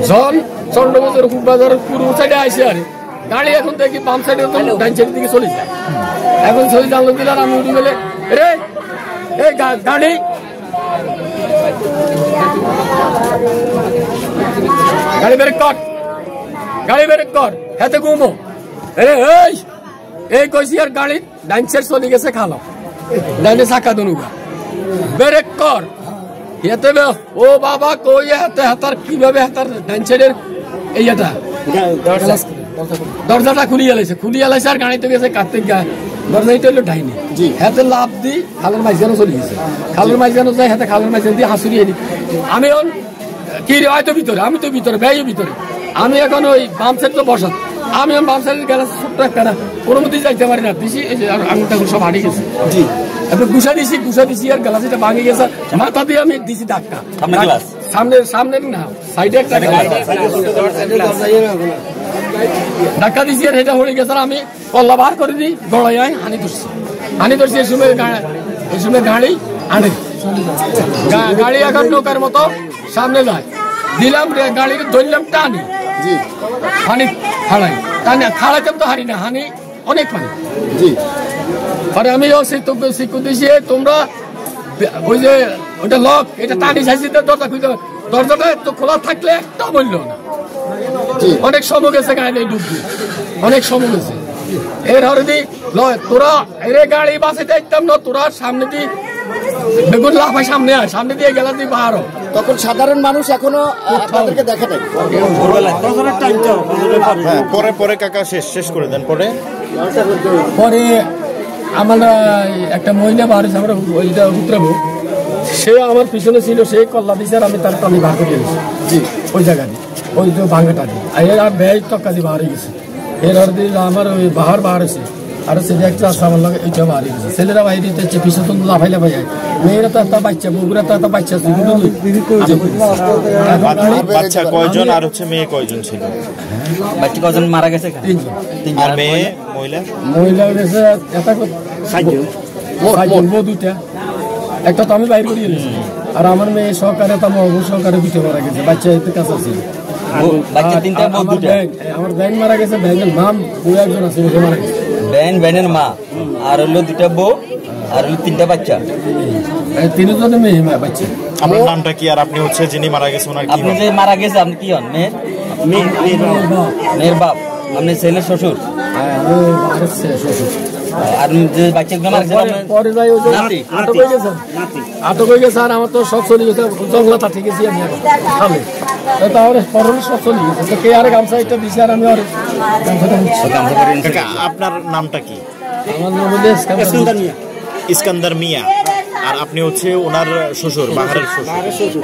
জন চন্দ্রবাজার বাজারের পূর্ব সাইডে আসে আর গাড়ি এখন দেখি বাম সাইডে ডাইন সাইডের দিকে চলে যায়। এখন চলে জানলো দিলার আমি উঠে গেলে রে এই গাড়ি গাড়ি ব্রেক কর, গাড়ি ব্রেক কর, হাতে ঘুমো। এই কইছি আর গাড়ি ডাইন সাইড চলে গেছে খালো, ডাইনে চাকা দুনুগা ব্রেক কর। হেতে ও বাবা কই হাতে হাতার কিভাবে হাতার ডাইন সাইডের এই এটা দরজাটা খুলিয়ে লাইছে আর গাড়িতে গেছে কার্তিক গা দরজাটা হলো ডাইনি। হাতে লাভ দি খালের মাঝখানে চলে গেছে, খালের মাঝখানে যাই হাতে খালের মাঝখানে দিয়ে হাসুরি এনি। আমি এখন কি রে হয়তো ভিতরে, আমি তো ভিতরে ব্যয় ভিতরে, আমি এখন ওই বাম সাইড তো বসা, আমি বাম সাইডের গেলে ছোট্ট একটা কোনো মধ্যে যাইতে পারি না, দিছি আঙুলটা সব হারিয়ে গেছে। গুছা দিছি আর গ্লাসটা ভাঙে গেছে, মাথা দিয়ে আমি দিছি ধাক্কা। সামনে না সাইডে একটা ধাক্কা দিছি আর এটা হয়ে গেছে। আমি কল্লা বার করে দিই গড়াই হানি ধরছি এই সময় গাড়ি আনে গাড়ি এখন নৌকার মতো সামনে যায়, দিলাম গাড়ি ধরলাম টানি হানি খাড়াই টানি খাড়াইতাম তো হারি না হানি অনেক পানি। পরে আমি শিক্ষক দিয়েছি তোমরা ওই যে ওটা লক এটা টানি চাইছি দরজা খুলতে, দরজাটা তো খোলা থাকলে একটা বললো না। অনেক সময় গেছে গাড়ি ডুববি, অনেক সময় গেছে। এর হরে তোরা এর গাড়ি বাসে দেখতাম না, তোরা সামনে দিয়ে বেগুন লাফাই সামনে দিয়ে গেলাম তুই বাহারো। তখন সাধারণ মানুষ এখনো আপনাদেরকে দেখে নাই। পরে কাকা শেষ করে দেন। পরে আমরা একটা মহিলা বার হয়েছে, আমরা ওইটা উতরাবো, সে আমার পিছনে ছিল, সে কল্লা দিছে আর আমি তার টলি বার করে দিয়েছি ওই জায়গা দিয়ে, ওই যে ভাঙাটা দিয়ে আর ব্যয় টক্কা দিয়ে বার হয়ে গেছে। এর আর দিয়ে আমার ওই বার হয়েছে আর ছেলে একটা আছে আমার লাগে এইটা বার হয়ে গেছে। ছেলেরা বাইরে দিতে পিছনে তো লাফাই যায়, মেয়েরা তো একটা বাচ্চা, বগুড়া তো একটা বাচ্চা আছে। বাচ্চা কয়জন আর হচ্ছে মেয়ে কয়জন ছিল? বাচ্চা কয়জন মারা গেছে? আর মেয়ে মহিলা গেছে বউ দুইটা, একটা তো আমি বাইর করিয়ে নিয়েছি আর আমার মেয়ে সহকারে তো সহকারে দুটো মারা গেছে, বাচ্চা এতে কাছে আছে। আমার ব্যাংক মারা গেছে, ব্যাংকের নাম বউ একজন আছে মারা গেছে, ব্যানের মা আর হলো দুটা বউ আর হলো তিনটা বাচ্চা, তিনজনে মেয়ে বাচ্চা। আপনার নামটা কি আর আপনি হচ্ছে যিনি মারা গেছে ওনার কি? আপনি যে মারা গেছে আপনি কি হন? মেয়ের বাপ, আপনি ছেলের শ্বশুর। আর যে বাচ্চাগুলো মারা গেছে পরে যাই আটক হয়ে গেছে আর আমার তো সব চলে গেছে, জঙ্গলাটা ঠিক আছে আমি খালে তাহলে পরে সব চলে গেছে। তো কে আর গামছা একটা দিছে আর আমি আর আপনার নামটা কি? আমার নাম হলো ইস্কান্দার মিয়া। আর আপনি হচ্ছে ওনার শ্বশুর, বাহারের শ্বশুর।